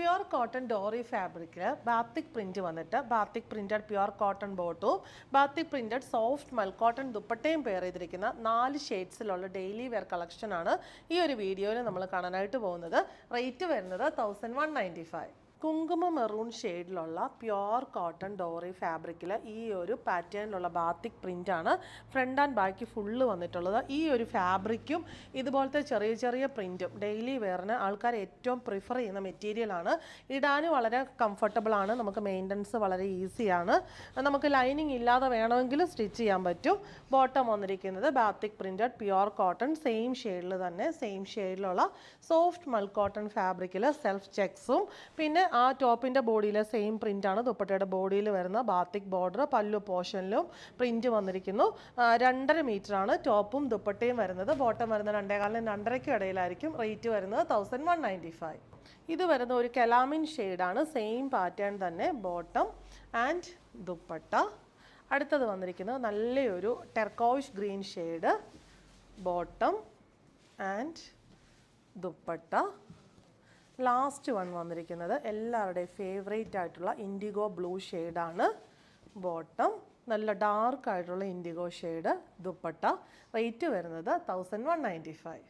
Pure cotton ഡോറി ഫാബ്രിക്കിൽ batik print വന്നിട്ട് ബാത്തിക് പ്രിൻറ്റഡ് പ്യുർ കോട്ടൺ ബോട്ടും ബാത്തിക് പ്രിൻറ്റഡ് സോഫ്റ്റ് മൽക്കോട്ടൺ ദുപ്പട്ടയും പെയർ ചെയ്തിരിക്കുന്ന 4 ഷെയ്ഡ്സിലുള്ള ഡെയിലി വെയർ കളക്ഷനാണ് ഈ ഒരു വീഡിയോയിൽ നമ്മൾ കാണാനായിട്ട് പോകുന്നത്. റേറ്റ് വരുന്നത് 1195. കുങ്കുമ മെറൂൺ ഷെയ്ഡിലുള്ള പ്യുർ കോട്ടൺ ഡോറി ഫാബ്രിക്കിൽ ഈ ഒരു പാറ്റേണിലുള്ള ബാത്തിക് പ്രിൻ്റാണ് ഫ്രണ്ട് ആൻഡ് ബാക്ക് ഫുള്ള് വന്നിട്ടുള്ളത്. ഈ ഒരു ഫാബ്രിക്കും ഇതുപോലത്തെ ചെറിയ ചെറിയ പ്രിൻറ്റും ഡെയിലി വെയറിന് ആൾക്കാർ ഏറ്റവും പ്രിഫർ ചെയ്യുന്ന മെറ്റീരിയലാണ്. ഇടാനും വളരെ കംഫർട്ടബിളാണ്, നമുക്ക് മെയിൻ്റനൻസ് വളരെ ഈസിയാണ്. നമുക്ക് ലൈനിങ് ഇല്ലാതെ വേണമെങ്കിൽ സ്റ്റിച്ച് ചെയ്യാൻ പറ്റും. ബോട്ടം വന്നിരിക്കുന്നത് batik printed pure cotton same ഷെയ്ഡിൽ തന്നെ സെയിം ഷെയ്ഡിലുള്ള സോഫ്റ്റ് മൽ കോട്ടൺ ഫാബ്രിക്കിൽ സെൽഫ് ചെക്സും പിന്നെ ആ ടോപ്പിൻ്റെ ബോഡിയിൽ സെയിം പ്രിൻ്റാണ് ദുപ്പട്ടയുടെ ബോഡിയിൽ വരുന്ന ബാത്തിക് ബോർഡർ. പല്ലു പോർഷനിലും പ്രിൻറ്റ് വന്നിരിക്കുന്നു. 2.5 മീറ്ററാണ് ടോപ്പും ദുപ്പട്ടയും വരുന്നത്. ബോട്ടം വരുന്നത് 2.25 2.5 ഇടയിലായിരിക്കും. റേറ്റ് വരുന്നത് 1195. ഇത് വരുന്ന ഒരു കെലാമിൻ ഷെയ്ഡാണ്. സെയിം പാറ്റേൺ തന്നെ ബോട്ടം ആൻഡ് ദുപ്പട്ട. അടുത്തത് വന്നിരിക്കുന്നത് നല്ലൊരു turquoise green shade bottom and dupatta. Last one വന്നിരിക്കുന്നത് എല്ലാവരുടെയും ഫേവറേറ്റ് ആയിട്ടുള്ള ഇൻഡിഗോ ബ്ലൂ ഷെയ്ഡാണ് ബോട്ടം. നല്ല ഡാർക്ക് ആയിട്ടുള്ള ഇൻഡിഗോ ഷെയ്ഡ് ദുപ്പട്ട. റേറ്റ് വരുന്നത് 1195.